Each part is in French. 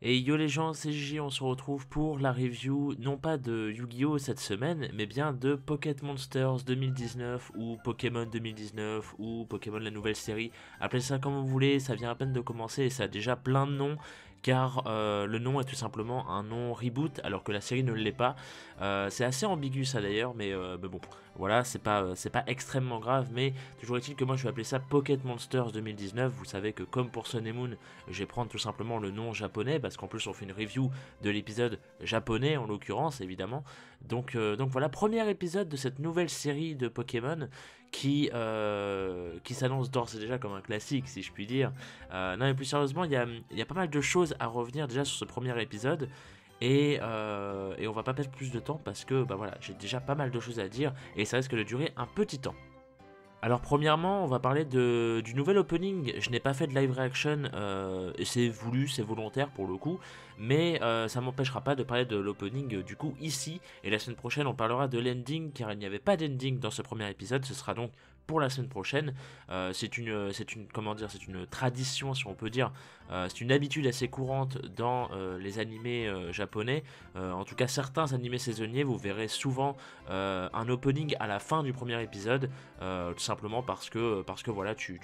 Et yo les gens, c'est Gigi, on se retrouve pour la review, non pas de Yu-Gi-Oh cette semaine, mais bien de Pocket Monsters 2019 ou Pokémon 2019 ou Pokémon la nouvelle série. Appelez ça comme vous voulez, ça vient à peine de commencer et ça a déjà plein de noms. Car le nom est tout simplement un nom reboot alors que la série ne l'est pas. C'est assez ambigu ça d'ailleurs, mais bon, voilà, c'est pas extrêmement grave. Mais toujours est-il que moi je vais appeler ça Pocket Monsters 2019. Vous savez que comme pour Sun et Moon, je vais prendre tout simplement le nom japonais parce qu'en plus on fait une review de l'épisode japonais en l'occurrence évidemment. Donc voilà, premier épisode de cette nouvelle série de Pokémon qui s'annonce d'ores et déjà comme un classique si je puis dire. Non mais plus sérieusement, il y a pas mal de choses à revenir déjà sur ce premier épisode. Et on va pas perdre plus de temps parce que bah voilà, j'ai déjà pas mal de choses à dire et ça risque de durer un petit temps. Alors premièrement, on va parler du nouvel opening. Je n'ai pas fait de live reaction, et c'est voulu, c'est volontaire pour le coup, mais ça m'empêchera pas de parler de l'opening du coup ici. Et la semaine prochaine, on parlera de l'ending, car il n'y avait pas d'ending dans ce premier épisode. Ce sera donc pour la semaine prochaine. Comment dire, c'est une tradition si on peut dire. C'est une habitude assez courante dans les animés japonais. En tout cas, certains animés saisonniers, vous verrez souvent un opening à la fin du premier épisode. Tout simplement parce que voilà, tu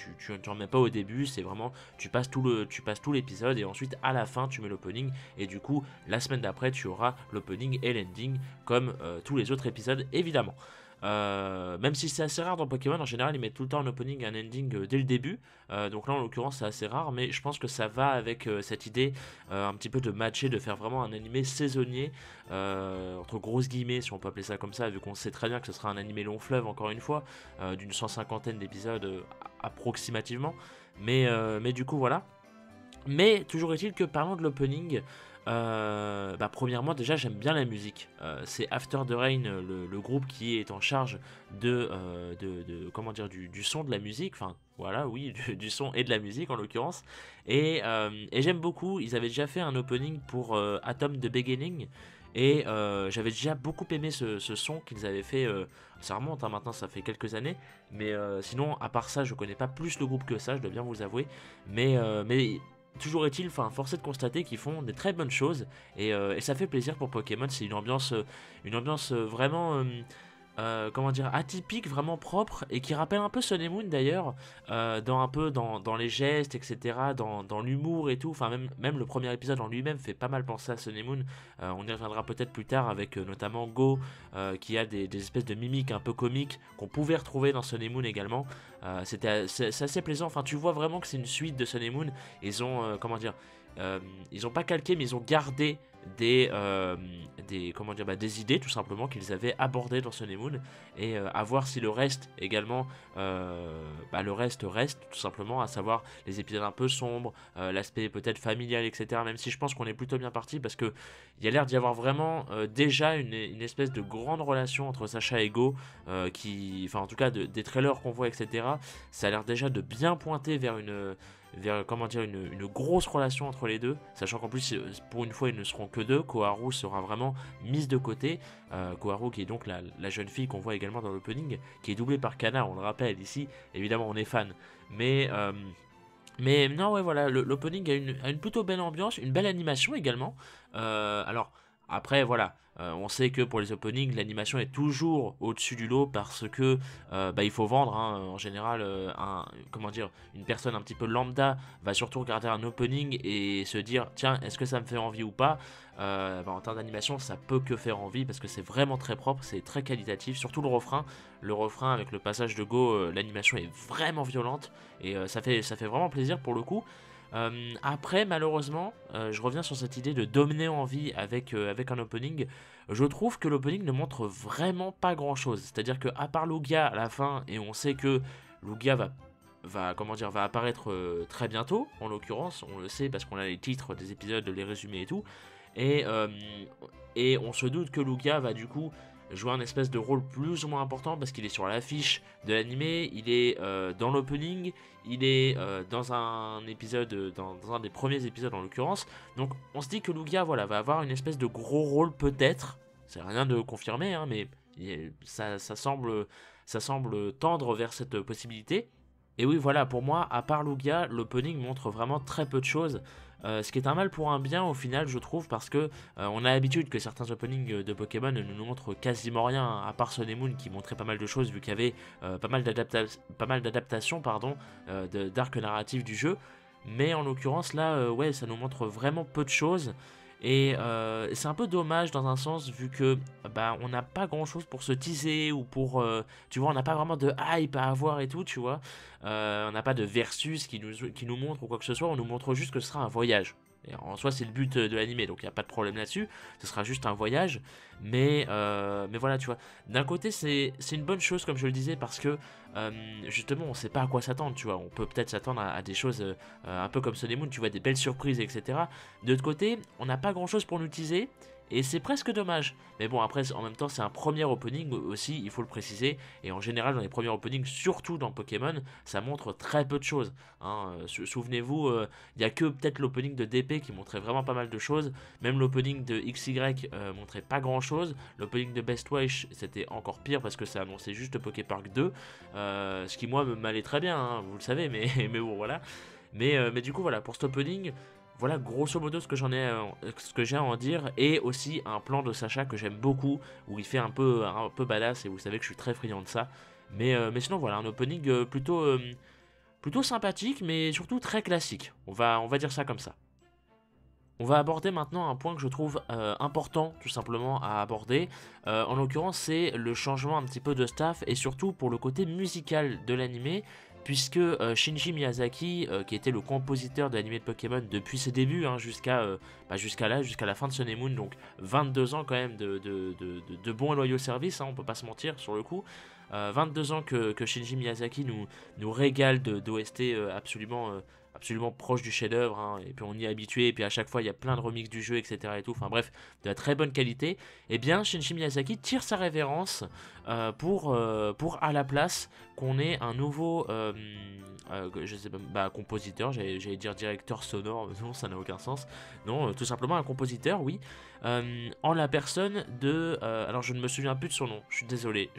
n'en mets pas au début, c'est vraiment tu passes tout l'épisode et ensuite à la fin tu mets l'opening et du coup la semaine d'après tu auras l'opening et l'ending comme tous les autres épisodes évidemment. Même si c'est assez rare dans Pokémon, en général ils mettent tout le temps un opening et un ending dès le début. Donc là en l'occurrence c'est assez rare, mais je pense que ça va avec cette idée un petit peu de matcher, de faire vraiment un animé saisonnier, entre grosses guillemets si on peut appeler ça comme ça, vu qu'on sait très bien que ce sera un animé long fleuve encore une fois, d'une 150aine d'épisodes approximativement. Mais du coup voilà. Mais toujours est-il que parlant de l'opening, bah, premièrement déjà j'aime bien la musique. C'est After the Rain, le groupe qui est en charge comment dire du son de la musique. Enfin voilà, oui, du son et de la musique en l'occurrence. Et j'aime beaucoup. Ils avaient déjà fait un opening pour Atom the Beginning. Et j'avais déjà beaucoup aimé ce son qu'ils avaient fait. Ça remonte hein, maintenant, ça fait quelques années. Mais sinon, à part ça, je connais pas plus le groupe que ça, je dois bien vous avouer. Mais toujours est-il, enfin, force est de constater qu'ils font des très bonnes choses et ça fait plaisir pour Pokémon. C'est une ambiance vraiment, comment dire, atypique, vraiment propre et qui rappelle un peu Sun et Moon d'ailleurs, dans un peu dans les gestes, etc., dans l'humour et tout. Enfin, même le premier épisode en lui-même fait pas mal penser à Sun et Moon. On y reviendra peut-être plus tard avec notamment Go, qui a des espèces de mimiques un peu comiques qu'on pouvait retrouver dans Sun et Moon également. C'est assez plaisant. Enfin, tu vois vraiment que c'est une suite de Sun et Moon. Ils ont, comment dire, ils ont pas calqué, mais ils ont gardé comment dire, bah, des idées tout simplement qu'ils avaient abordées dans Sun et Moon et à voir si le reste également bah, le reste tout simplement, à savoir les épisodes un peu sombres, l'aspect peut-être familial, etc., même si je pense qu'on est plutôt bien parti parce que il y a l'air d'y avoir vraiment déjà une espèce de grande relation entre Sacha et Go, enfin en tout cas des trailers qu'on voit, etc., ça a l'air déjà de bien pointer vers comment dire une grosse relation entre les deux, sachant qu'en plus pour une fois ils ne seront que deux. Koharu sera vraiment mise de côté. Koharu qui est donc la jeune fille qu'on voit également dans l'opening, qui est doublée par Kana, on le rappelle ici, évidemment on est fan, mais mais non, ouais, voilà, l'opening a une plutôt belle ambiance, une belle animation également. Alors, après, voilà, on sait que pour les openings, l'animation est toujours au-dessus du lot parce que bah, il faut vendre. Hein, en général, comment dire, une personne un petit peu lambda va surtout regarder un opening et se dire, tiens, est-ce que ça me fait envie ou pas. Bah, en termes d'animation, ça peut que faire envie parce que c'est vraiment très propre, c'est très qualitatif, surtout le refrain. Le refrain avec le passage de Go, l'animation est vraiment violente. Et ça fait vraiment plaisir pour le coup. Après, malheureusement, je reviens sur cette idée de dominer en vie avec un opening. Je trouve que l'opening ne montre vraiment pas grand chose. C'est-à-dire que à part Lugia à la fin, et on sait que Lugia comment dire, va apparaître très bientôt, en l'occurrence, on le sait parce qu'on a les titres des épisodes, les résumés et tout. Et, euh, et on se doute que Lugia va du coup jouer un espèce de rôle plus ou moins important parce qu'il est sur l'affiche de l'animé, il est dans l'opening, il est dans un épisode, dans un des premiers épisodes en l'occurrence. Donc on se dit que Lugia voilà, va avoir une espèce de gros rôle peut-être, c'est rien de confirmé, hein, mais ça semble tendre vers cette possibilité. Et oui, voilà, pour moi, à part Lugia, l'opening montre vraiment très peu de choses. Ce qui est un mal pour un bien au final, je trouve, parce que on a l'habitude que certains openings de Pokémon ne nous montrent quasiment rien, à part Sun et Moon qui montrait pas mal de choses vu qu'il y avait pas mal d'adaptations d'arc narratif du jeu. Mais en l'occurrence là, ouais, ça nous montre vraiment peu de choses. Et c'est un peu dommage dans un sens vu que bah, on n'a pas grand chose pour se teaser ou pour tu vois, on n'a pas vraiment de hype à avoir et tout, tu vois. On n'a pas de versus qui nous montre ou quoi que ce soit, on nous montre juste que ce sera un voyage. Et en soi, c'est le but de l'animé, donc il n'y a pas de problème là-dessus. Ce sera juste un voyage. Mais voilà, tu vois. D'un côté, c'est une bonne chose, comme je le disais, parce que justement, on ne sait pas à quoi s'attendre, tu vois. On peut peut-être s'attendre à des choses un peu comme Sun et Moon, tu vois, des belles surprises, etc. De l'autre côté, on n'a pas grand-chose pour nous teaser. Et c'est presque dommage. Mais bon, après, en même temps, c'est un premier opening aussi, il faut le préciser. Et en général, dans les premiers openings, surtout dans Pokémon, ça montre très peu de choses. Hein. Souvenez-vous, il n'y a que peut-être l'opening de DP qui montrait vraiment pas mal de choses. Même l'opening de XY montrait pas grand-chose. L'opening de Best Wish, c'était encore pire parce que ça annonçait juste Poképark 2. Ce qui, moi, m'allait très bien, hein, vous le savez, mais bon, voilà. Mais du coup, voilà, pour cet opening, voilà grosso modo ce que j'ai à en dire, et aussi un plan de Sacha que j'aime beaucoup où il fait un peu badass et vous savez que je suis très friand de ça. Mais sinon voilà un opening plutôt sympathique mais surtout très classique. On va dire ça comme ça. On va aborder maintenant un point que je trouve important tout simplement à aborder. En l'occurrence c'est le changement un petit peu de staff et surtout pour le côté musical de l'animé. Puisque Shinji Miyazaki, qui était le compositeur de l'animé de Pokémon depuis ses débuts, hein, jusqu'à jusqu'à la fin de Sun et Moon, donc 22 ans quand même de bons et loyaux services, hein, on peut pas se mentir sur le coup. 22 ans que Shinji Miyazaki nous régale d'OST absolument proche du chef-d'œuvre, hein, et puis on y est habitué, et puis à chaque fois il y a plein de remixes du jeu, etc. Et tout, enfin bref, de la très bonne qualité. Et bien Shinji Miyazaki tire sa révérence pour à la place qu'on ait un nouveau je sais pas, bah, compositeur, j'allais dire directeur sonore, non ça n'a aucun sens, non tout simplement un compositeur, oui, en la personne de alors je ne me souviens plus de son nom, je suis désolé,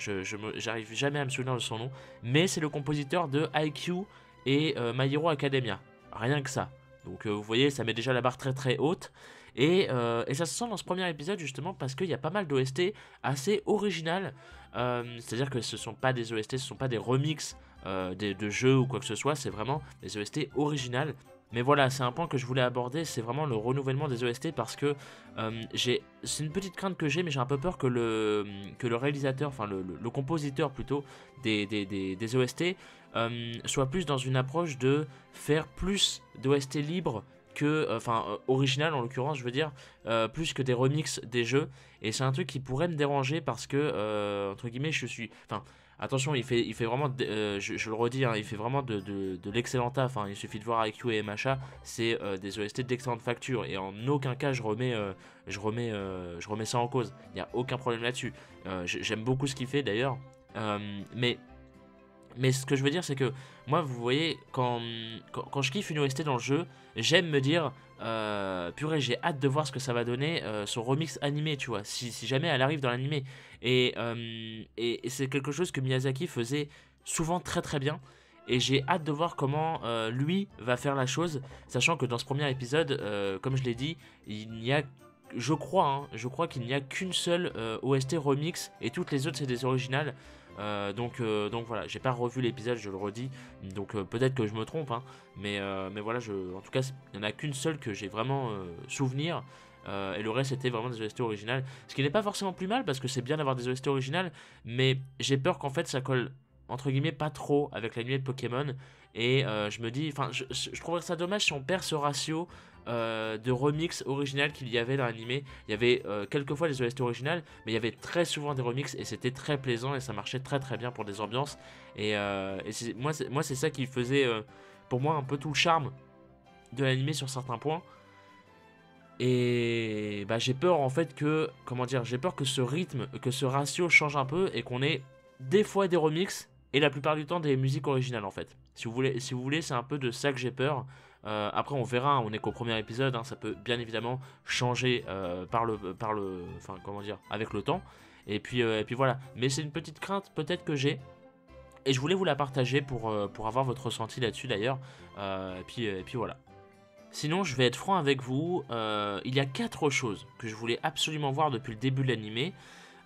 j'arrive jamais à me souvenir de son nom, mais c'est le compositeur de IQ et My Hero Academia, rien que ça. Donc vous voyez, ça met déjà la barre très très haute. Et ça se sent dans ce premier épisode justement parce qu'il y a pas mal d'OST assez originales. C'est-à-dire que ce sont pas des OST, ce sont pas des remixes de jeux ou quoi que ce soit, c'est vraiment des OST originales. Mais voilà, c'est un point que je voulais aborder, c'est vraiment le renouvellement des OST parce que c'est une petite crainte que j'ai, mais j'ai un peu peur que le réalisateur, enfin le compositeur plutôt des OST soit plus dans une approche de faire plus d'OST libres que, enfin original en l'occurrence je veux dire, plus que des remixes des jeux, et c'est un truc qui pourrait me déranger parce que entre guillemets je suis, enfin attention, il fait vraiment, je le redis, hein, il fait vraiment de l'excellent taf. Hein, il suffit de voir IQ et MHA, c'est des OST d'excellente facture. Et en aucun cas, je remets ça en cause. Il n'y a aucun problème là-dessus. J'aime beaucoup ce qu'il fait d'ailleurs. Mais ce que je veux dire, c'est que moi, vous voyez, quand je kiffe une OST dans le jeu, j'aime me dire, purée, j'ai hâte de voir ce que ça va donner, son remix animé, tu vois, si jamais elle arrive dans l'animé. Et c'est quelque chose que Miyazaki faisait souvent très très bien. Et j'ai hâte de voir comment lui va faire la chose, sachant que dans ce premier épisode, comme je l'ai dit, il n'y a je crois qu'il n'y a qu'une seule OST remix et toutes les autres c'est des originales. Donc voilà, j'ai pas revu l'épisode, je le redis, donc peut-être que je me trompe, hein, mais voilà, en tout cas, il n'y en a qu'une seule que j'ai vraiment souvenir, et le reste c'était vraiment des OST originales, ce qui n'est pas forcément plus mal parce que c'est bien d'avoir des OST originales, mais j'ai peur qu'en fait ça colle entre guillemets pas trop avec l'anime de Pokémon, et je me dis, enfin, je trouverais ça dommage si on perd ce ratio de remix original qu'il y avait dans l'animé. Il y avait quelques fois des OST originales, mais il y avait très souvent des remixes et c'était très plaisant et ça marchait très très bien pour des ambiances. Et moi, c'est ça qui faisait pour moi un peu tout le charme de l'animé sur certains points. Et bah, j'ai peur en fait que, comment dire, j'ai peur que ce rythme, que ce ratio change un peu et qu'on ait des fois des remixes et la plupart du temps des musiques originales en fait. Si vous voulez, c'est un peu de ça que j'ai peur. Après, on verra, on est qu'au premier épisode, hein, ça peut bien évidemment changer enfin comment dire, avec le temps. Et puis voilà. Mais c'est une petite crainte peut-être que j'ai. Et je voulais vous la partager pour avoir votre ressenti là-dessus d'ailleurs. Et puis voilà. Sinon, je vais être franc avec vous, il y a 4 choses que je voulais absolument voir depuis le début de l'animé,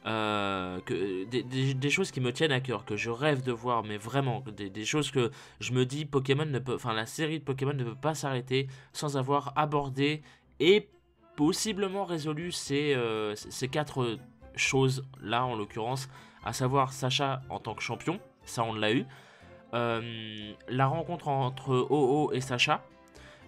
des choses qui me tiennent à cœur, que je rêve de voir, mais vraiment, des choses que je me dis, Pokémon ne peut, enfin la série de Pokémon ne peut pas s'arrêter sans avoir abordé et possiblement résolu ces 4 choses là en l'occurrence, à savoir Sacha en tant que champion, ça on l'a eu, la rencontre entre Oh-Oh et Sacha,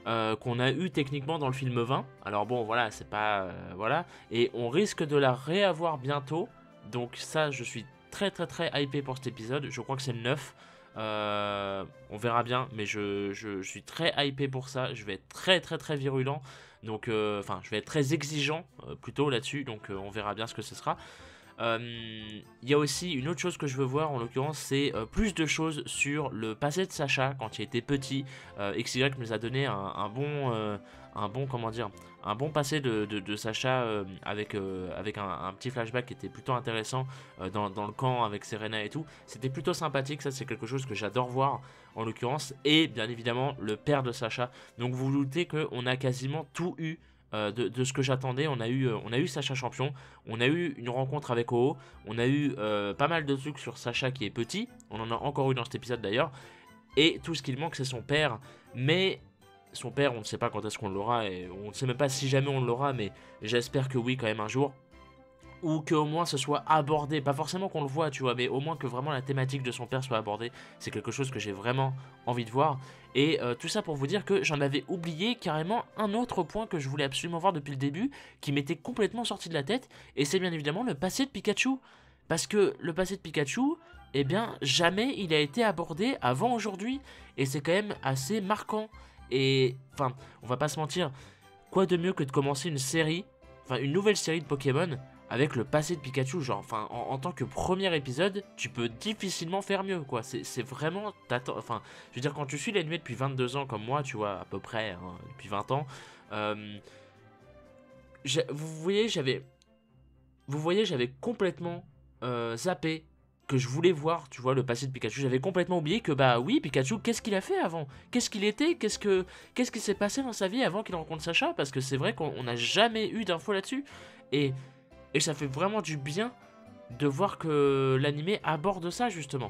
qu'on a eu techniquement dans le film 20. Alors bon, voilà, c'est pas... voilà. Et on risque de la réavoir bientôt. Donc ça, je suis très très très hypé pour cet épisode. Je crois que c'est le 9. On verra bien, mais je suis très hypé pour ça. Je vais être très très très virulent. Donc, enfin, je vais être très exigeant plutôt là-dessus. Donc on verra bien ce que ce sera. Il y a aussi une autre chose que je veux voir en l'occurrence, c'est plus de choses sur le passé de Sacha quand il était petit. XY nous a donné un bon comment dire, un bon passé de Sacha avec un petit flashback qui était plutôt intéressant dans le camp avec Serena et tout. C'était plutôt sympathique, ça c'est quelque chose que j'adore voir en l'occurrence. Et bien évidemment le père de Sacha. Donc vous vous doutez qu'on a quasiment tout eu de ce que j'attendais. On a eu Sacha champion, on a eu une rencontre avec OO, on a eu pas mal de trucs sur Sacha qui est petit, on en a encore eu dans cet épisode d'ailleurs, et tout ce qu'il manque c'est son père, mais son père on ne sait pas quand est-ce qu'on l'aura, et on ne sait même pas si jamais on l'aura, mais j'espère que oui quand même un jour, ou qu'au moins ce soit abordé, pas forcément qu'on le voit, tu vois, mais au moins que vraiment la thématique de son père soit abordée, c'est quelque chose que j'ai vraiment envie de voir. Et tout ça pour vous dire que j'en avais oublié carrément un autre point que je voulais absolument voir depuis le début, qui m'était complètement sorti de la tête, et c'est bien évidemment le passé de Pikachu. Parce que le passé de Pikachu, eh bien, jamais il a été abordé avant aujourd'hui, et c'est quand même assez marquant. Et, enfin, on va pas se mentir, quoi de mieux que de commencer une série, enfin une nouvelle série de Pokémon, avec le passé de Pikachu, genre, enfin, en tant que premier épisode, tu peux difficilement faire mieux, quoi. C'est vraiment, enfin, je veux dire, quand tu suis l'anime depuis 22 ans, comme moi, tu vois, à peu près, hein, depuis 20 ans, euh, vous voyez, j'avais complètement zappé que je voulais voir, tu vois, le passé de Pikachu. J'avais complètement oublié que, bah oui, Pikachu, qu'est-ce qu'il a fait avant? Qu'est-ce qu'il était? Qu'est-ce qui s'est passé dans sa vie avant qu'il rencontre Sacha? Parce que c'est vrai qu'on n'a jamais eu d'infos là-dessus. Et et ça fait vraiment du bien de voir que l'animé aborde ça, justement.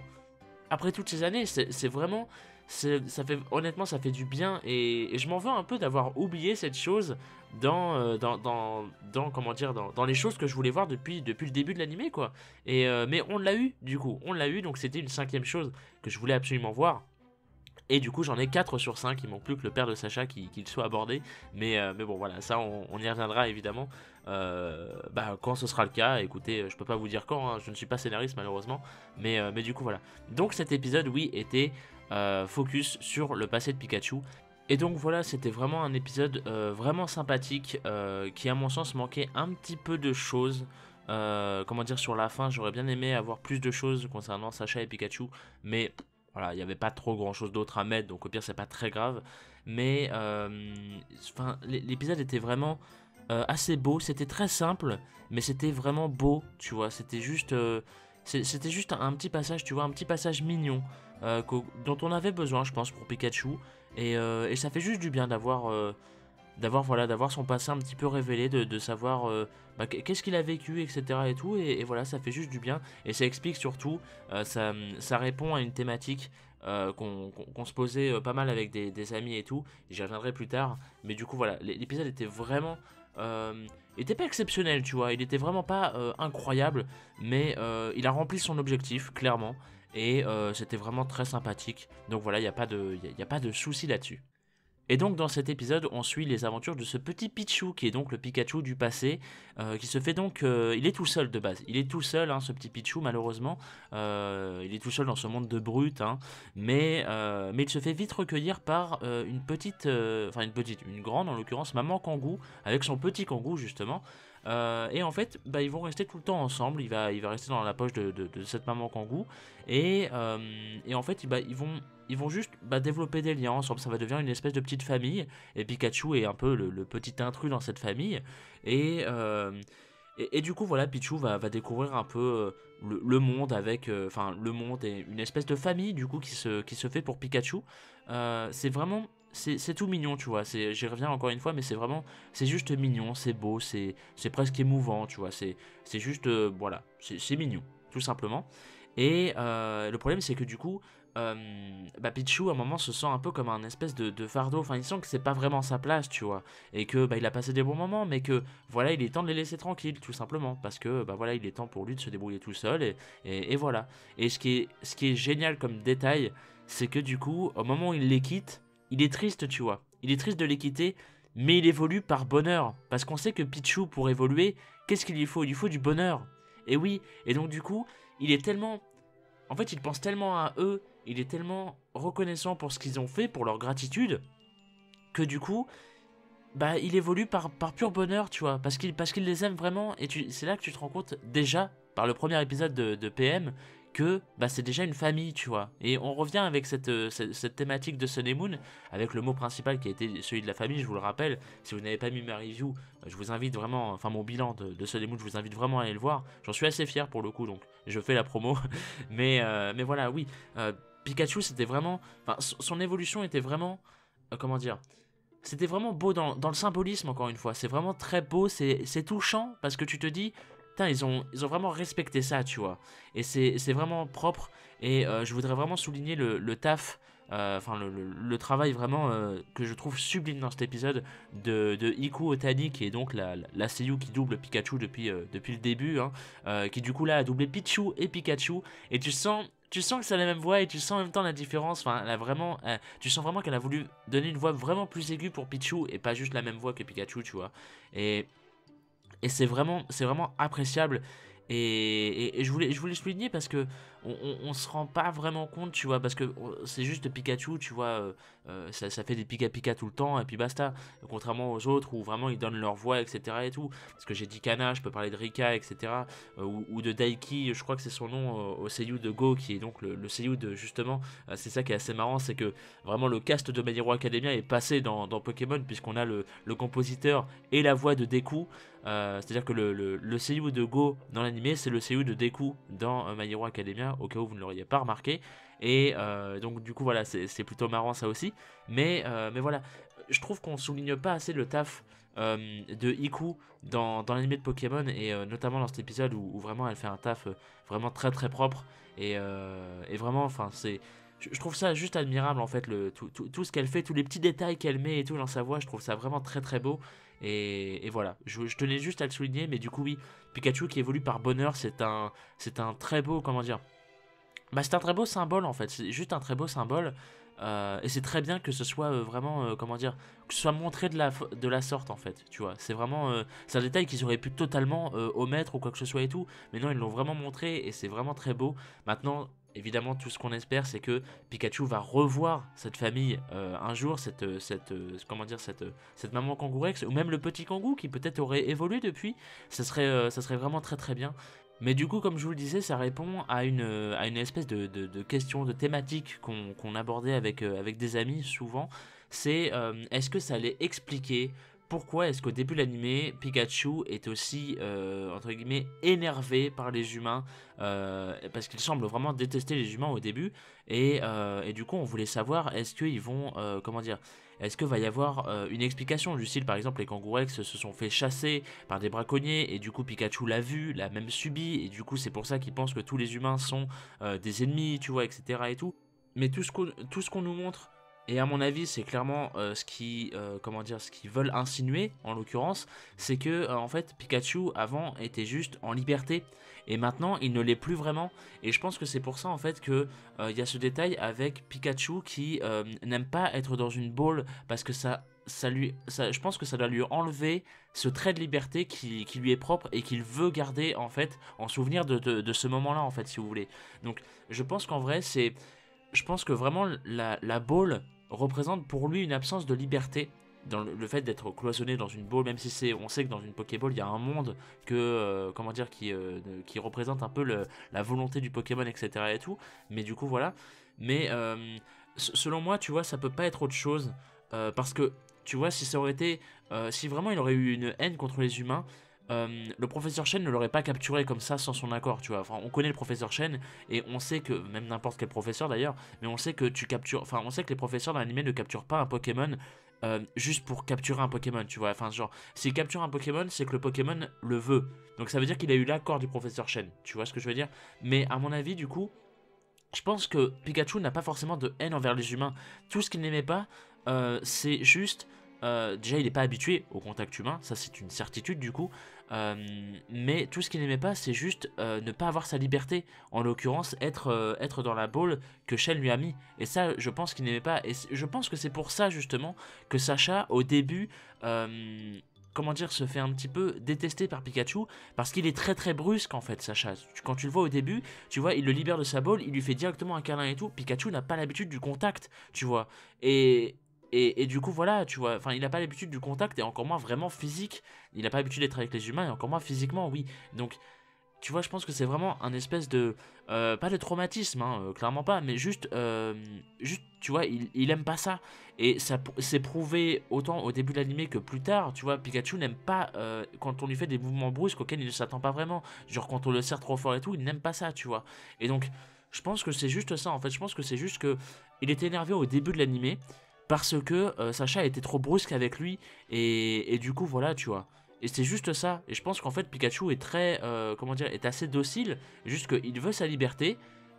Après toutes ces années, c'est vraiment... Ça fait, honnêtement, ça fait du bien. Et je m'en veux un peu d'avoir oublié cette chose comment dire, dans les choses que je voulais voir depuis le début de l'animé, quoi. Mais on l'a eu, du coup. On l'a eu, donc c'était une 5e chose que je voulais absolument voir. Et du coup, j'en ai 4 sur 5. Il manque plus que le père de Sacha qu'il soit abordé. Mais bon, voilà, ça, on y reviendra évidemment quand ce sera le cas. Écoutez, je peux pas vous dire quand, hein, je ne suis pas scénariste malheureusement. Mais du coup, voilà. Donc, cet épisode, oui, était focus sur le passé de Pikachu. Et donc voilà, c'était vraiment un épisode vraiment sympathique qui, à mon sens, manquait un petit peu de choses. Comment dire, sur la fin, j'aurais bien aimé avoir plus de choses concernant Sacha et Pikachu, mais voilà, il n'y avait pas trop grand chose d'autre à mettre, donc au pire, c'est pas très grave. Mais l'épisode était vraiment assez beau, c'était très simple, mais c'était vraiment beau, tu vois. C'était juste un petit passage, tu vois, un petit passage mignon dont on avait besoin, je pense, pour Pikachu. Et ça fait juste du bien d'avoir son passé un petit peu révélé, de savoir qu'est-ce qu'il a vécu, etc. et tout. Et voilà, ça fait juste du bien. Et ça explique surtout, ça répond à une thématique qu'on se posait pas mal avec des amis et tout. J'y reviendrai plus tard. Mais du coup, voilà, l'épisode était vraiment... il était pas exceptionnel, tu vois. Il était vraiment pas incroyable. Mais il a rempli son objectif, clairement. Et c'était vraiment très sympathique. Donc voilà, il n'y a pas de souci là-dessus. Et donc dans cet épisode, on suit les aventures de ce petit Pichu, qui est donc le Pikachu du passé, qui se fait donc... il est tout seul de base, il est tout seul, hein, ce petit Pichu malheureusement, il est tout seul dans ce monde de brutes, hein, mais il se fait vite recueillir par une grande en l'occurrence, Maman Kangou, avec son petit Kangou justement, et en fait, ils vont rester tout le temps ensemble, il va rester dans la poche de cette Maman Kangou, et en fait, ils vont juste développer des liens ensemble, ça va devenir une espèce de petite famille, et Pikachu est un peu le petit intrus dans cette famille, et, et du coup voilà, Pichu va découvrir un peu le monde avec, le monde et une espèce de famille du coup qui se fait pour Pikachu. C'est vraiment c'est tout mignon, tu vois. J'y reviens encore une fois, mais c'est juste mignon, c'est beau, c'est presque émouvant, tu vois. C'est juste, voilà, c'est mignon, tout simplement. Et le problème, c'est que du coup, bah, Pichou, à un moment, se sent un peu comme un espèce de fardeau. Enfin, il sent que c'est pas vraiment sa place, tu vois. Et que bah, il a passé des bons moments, mais que voilà, il est temps de les laisser tranquilles, tout simplement. Parce que bah, voilà, il est temps pour lui de se débrouiller tout seul. Et voilà. Et ce qui est génial comme détail, c'est que du coup, au moment où il les quitte, il est triste, tu vois. Il est triste de les quitter, mais il évolue par bonheur. Parce qu'on sait que Pichou, pour évoluer, qu'est-ce qu'il lui faut? Il lui faut du bonheur. Et oui, et donc du coup, il est tellement... En fait, il pense tellement à eux, il est tellement reconnaissant pour ce qu'ils ont fait, pour leur gratitude, que du coup, bah, il évolue par pur bonheur, tu vois, parce qu'il les aime vraiment, et c'est là que tu te rends compte, déjà, par le premier épisode de PM, que bah, c'est déjà une famille, tu vois. Et on revient avec cette thématique de Sun et Moon, avec le mot principal qui a été celui de la famille, je vous le rappelle. Si vous n'avez pas mis ma review, je vous invite vraiment, enfin mon bilan de Sun et Moon, je vous invite vraiment à aller le voir. J'en suis assez fier pour le coup, donc je fais la promo. mais voilà, oui, Pikachu, c'était vraiment... Enfin, son évolution était vraiment... comment dire, c'était vraiment beau dans le symbolisme, encore une fois. C'est vraiment très beau, c'est touchant, parce que tu te dis, putain, ils ont vraiment respecté ça, tu vois. Et c'est vraiment propre, et je voudrais vraiment souligner le taf, enfin le travail vraiment que je trouve sublime dans cet épisode de Iku Otani, qui est donc la seiyuu qui double Pikachu depuis le début, hein, qui du coup là a doublé Pichu et Pikachu, et tu sens que c'est la même voix et tu sens en même temps la différence. Enfin, elle a vraiment, tu sens vraiment qu'elle a voulu donner une voix vraiment plus aiguë pour Pichu et pas juste la même voix que Pikachu, tu vois. Et, et c'est vraiment appréciable. Et je voulais souligner parce que on se rend pas vraiment compte, tu vois, parce que c'est juste Pikachu, tu vois, ça fait des Pika Pika tout le temps et puis basta. Contrairement aux autres où vraiment ils donnent leur voix, etc. et tout. Parce que j'ai dit Kana, je peux parler de Rika, etc. Ou de Daiki, je crois que c'est son nom au seiyuu de Go, qui est donc le seiyuu de justement. C'est ça qui est assez marrant, c'est que vraiment le cast de My Hero Academia est passé dans Pokémon, puisqu'on a le compositeur et la voix de Deku. C'est-à-dire que le seiyuu de Go dans l'animé, c'est le seiyuu de Deku dans My Hero Academia, au cas où vous ne l'auriez pas remarqué. Et donc du coup voilà, c'est plutôt marrant ça aussi. Mais voilà, je trouve qu'on souligne pas assez le taf de Iku dans l'animé de Pokémon, et notamment dans cet épisode où vraiment elle fait un taf vraiment très très propre. Et vraiment, enfin je trouve ça juste admirable en fait, tout ce qu'elle fait, tous les petits détails qu'elle met et tout dans sa voix, je trouve ça vraiment très très beau. Et voilà, je tenais juste à le souligner, mais du coup oui, Pikachu qui évolue par bonheur, c'est un très beau, comment dire, bah c'est un très beau symbole en fait, c'est juste un très beau symbole. Et c'est très bien que ce soit vraiment, comment dire, que ce soit montré de la sorte en fait, tu vois. C'est un détail qu'ils auraient pu totalement omettre ou quoi que ce soit et tout, mais non, ils l'ont vraiment montré et c'est vraiment très beau. Maintenant, évidemment, tout ce qu'on espère, c'est que Pikachu va revoir cette famille un jour, comment dire, cette maman Kangourex, ou même le petit Kangou qui peut-être aurait évolué depuis. Ça serait vraiment très très bien. Mais du coup, comme je vous le disais, ça répond à une espèce de question, de thématique qu'on abordait avec des amis souvent. C'est est-ce que ça allait expliquer pourquoi est-ce qu'au début de l'animé, Pikachu est aussi, entre guillemets, énervé par les humains, parce qu'il semble vraiment détester les humains au début. Et du coup, on voulait savoir, est-ce qu'ils vont, comment dire, est-ce que va y avoir une explication du style, par exemple, les Kangourex se sont fait chasser par des braconniers et du coup Pikachu l'a vu, l'a même subi, et du coup c'est pour ça qu'il pense que tous les humains sont des ennemis, tu vois, etc. et tout. Mais tout ce qu'on nous montre, et à mon avis c'est clairement comment dire, ce qu'ils veulent insinuer en l'occurrence, c'est que en fait Pikachu avant était juste en liberté et maintenant il ne l'est plus vraiment. Et je pense que c'est pour ça en fait que il y a ce détail avec Pikachu qui n'aime pas être dans une boule, parce que je pense que ça doit lui enlever ce trait de liberté qui lui est propre et qu'il veut garder en fait en souvenir de ce moment-là en fait, si vous voulez. Donc je pense qu'en vrai je pense que vraiment la boule représente pour lui une absence de liberté dans le fait d'être cloisonné dans une boule, même si on sait que dans une Pokéball il y a un monde comment dire, qui représente un peu la volonté du Pokémon, etc. et tout. Mais du coup voilà. Mais selon moi, tu vois, ça peut pas être autre chose, parce que tu vois, si ça aurait été, si vraiment il aurait eu une haine contre les humains, le professeur Chen ne l'aurait pas capturé comme ça sans son accord, tu vois. Enfin, on connaît le professeur Chen et on sait que, même n'importe quel professeur d'ailleurs, mais on sait que tu captures, enfin, on sait que les professeurs dans l'anime ne capturent pas un Pokémon juste pour capturer un Pokémon, tu vois. Enfin, genre, s'il capture un Pokémon, c'est que le Pokémon le veut. Donc ça veut dire qu'il a eu l'accord du professeur Chen, tu vois ce que je veux dire. Mais à mon avis, du coup, je pense que Pikachu n'a pas forcément de haine envers les humains. Tout ce qu'il n'aimait pas, c'est juste... déjà, il n'est pas habitué au contact humain, ça c'est une certitude du coup. Euh, mais tout ce qu'il n'aimait pas, c'est juste ne pas avoir sa liberté. En l'occurrence, être dans la boule que Shell lui a mis. Et ça, je pense qu'il n'aimait pas. Et je pense que c'est pour ça justement que Sacha, au début... comment dire, se fait un petit peu détester par Pikachu parce qu'il est très très brusque en fait, Sacha. Quand tu le vois au début, tu vois, il le libère de sa boule, il lui fait directement un câlin et tout. Pikachu n'a pas l'habitude du contact, tu vois. Et du coup, voilà, tu vois, enfin, il n'a pas l'habitude du contact et encore moins vraiment physique. Il n'a pas l'habitude d'être avec les humains et encore moins physiquement, oui. Donc, tu vois, je pense que c'est vraiment un espèce de... pas de traumatisme, hein, clairement pas, mais juste, tu vois, il aime pas ça. Et ça s'est prouvé autant au début de l'animé que plus tard, tu vois, Pikachu n'aime pas quand on lui fait des mouvements brusques auxquels il ne s'attend pas vraiment. Genre quand on le serre trop fort et tout, il n'aime pas ça, tu vois. Et donc, je pense que c'est juste ça, en fait. Je pense que c'est juste que il était énervé au début de l'animé parce que Sacha était trop brusque avec lui. Et du coup, voilà, tu vois. Et c'est juste ça. Et je pense qu'en fait, Pikachu est très, comment dire, est assez docile. Juste qu'il veut sa liberté.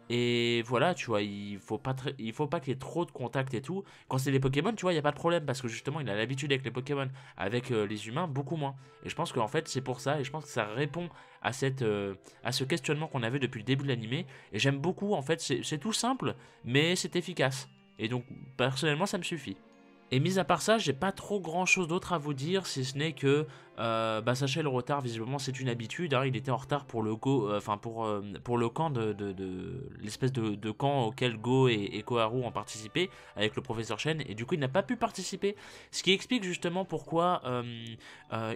Et voilà, tu vois, il faut pas qu'il y ait trop de contact et tout. Quand c'est les Pokémon, tu vois, il n'y a pas de problème. Parce que justement, il a l'habitude avec les Pokémon. Avec les humains, beaucoup moins. Et je pense qu'en fait, c'est pour ça. Et je pense que ça répond à ce questionnement qu'on avait depuis le début de l'animé. Et j'aime beaucoup, en fait, c'est tout simple, mais c'est efficace. Et donc, personnellement, ça me suffit. Et mis à part ça, j'ai pas trop grand chose d'autre à vous dire, si ce n'est que sachez le retard, visiblement c'est une habitude, hein, il était en retard pour le Go, enfin pour le camp de l'espèce de camp auquel Go et Koharu ont participé avec le professeur Chen, et du coup il n'a pas pu participer, ce qui explique justement pourquoi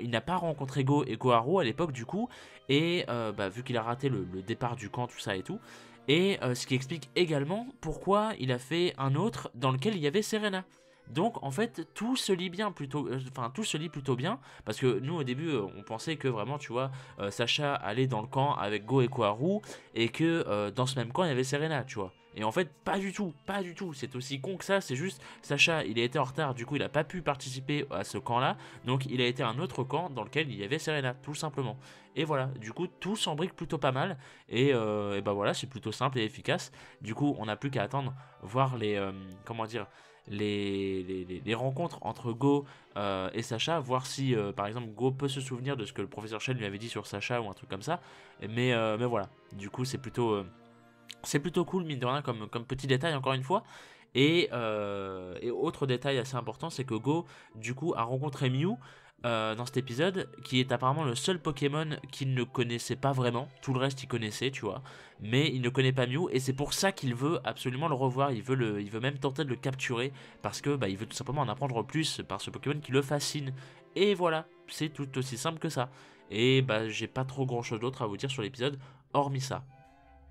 il n'a pas rencontré Go et Koharu à l'époque du coup, et vu qu'il a raté le départ du camp, tout ça et tout, et ce qui explique également pourquoi il a fait un autre dans lequel il y avait Serena. Donc en fait tout se lit bien plutôt, enfin tout se lit plutôt bien parce que nous au début on pensait que vraiment tu vois Sacha allait dans le camp avec Go et Koharu et que dans ce même camp il y avait Serena, tu vois. Et en fait pas du tout, pas du tout, c'est aussi con que ça, c'est juste Sacha il a été en retard, du coup il a pas pu participer à ce camp là, donc il a été à un autre camp dans lequel il y avait Serena tout simplement. Et voilà, du coup tout s'embrique plutôt pas mal et bah voilà c'est plutôt simple et efficace. Du coup on n'a plus qu'à attendre voir les comment dire les rencontres entre Go et Sacha, voir si par exemple Go peut se souvenir de ce que le professeur Chen lui avait dit sur Sacha ou un truc comme ça. Mais voilà, du coup c'est plutôt cool mine de rien comme petit détail encore une fois. Et autre détail assez important, c'est que Go du coup a rencontré Mew dans cet épisode, qui est apparemment le seul Pokémon qu'il ne connaissait pas vraiment. Tout le reste il connaissait, tu vois, mais il ne connaît pas Mew et c'est pour ça qu'il veut absolument le revoir. Il veut même tenter de le capturer parce que il veut tout simplement en apprendre plus par ce Pokémon qui le fascine. Et voilà, c'est tout aussi simple que ça. Et j'ai pas trop grand chose d'autre à vous dire sur l'épisode hormis ça.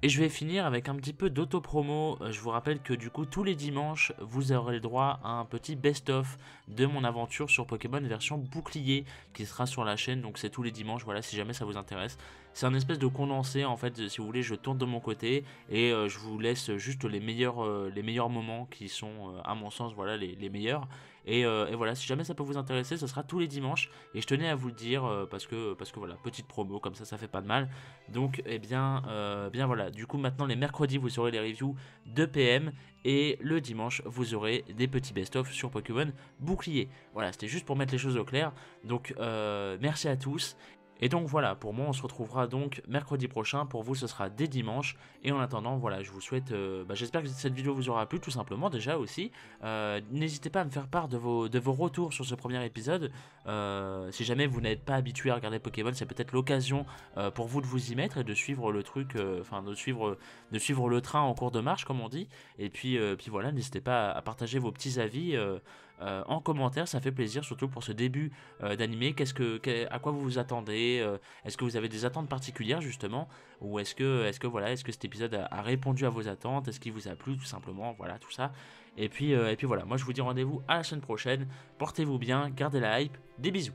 Et je vais finir avec un petit peu d'auto-promo. Je vous rappelle que du coup tous les dimanches vous aurez le droit à un petit best-of de mon aventure sur Pokémon version bouclier qui sera sur la chaîne. Donc c'est tous les dimanches, voilà, si jamais ça vous intéresse. C'est un espèce de condensé en fait, si vous voulez je tourne de mon côté et je vous laisse juste les meilleurs moments qui sont à mon sens voilà les meilleurs. Et voilà, si jamais ça peut vous intéresser, ce sera tous les dimanches. Et je tenais à vous le dire parce que voilà, petite promo, comme ça fait pas de mal. Donc, bien voilà. Du coup, maintenant, les mercredis, vous aurez les reviews de PM. Et le dimanche, vous aurez des petits best-of sur Pokémon Bouclier. Voilà, c'était juste pour mettre les choses au clair. Donc, merci à tous. Et donc voilà, pour moi on se retrouvera donc mercredi prochain, pour vous ce sera dès dimanche, et en attendant voilà je vous souhaite, j'espère que cette vidéo vous aura plu tout simplement déjà aussi, n'hésitez pas à me faire part de vos retours sur ce premier épisode, si jamais vous n'êtes pas habitué à regarder Pokémon, c'est peut-être l'occasion pour vous de vous y mettre et de suivre le truc, de suivre le train en cours de marche comme on dit, et puis voilà, n'hésitez pas à partager vos petits avis, en commentaire, ça fait plaisir, surtout pour ce début d'animé. À quoi vous vous attendez, est-ce que vous avez des attentes particulières justement, ou est-ce que cet épisode a répondu à vos attentes, est-ce qu'il vous a plu tout simplement, voilà tout ça. Et puis voilà, moi je vous dis rendez-vous à la semaine prochaine. Portez-vous bien, gardez la hype, des bisous.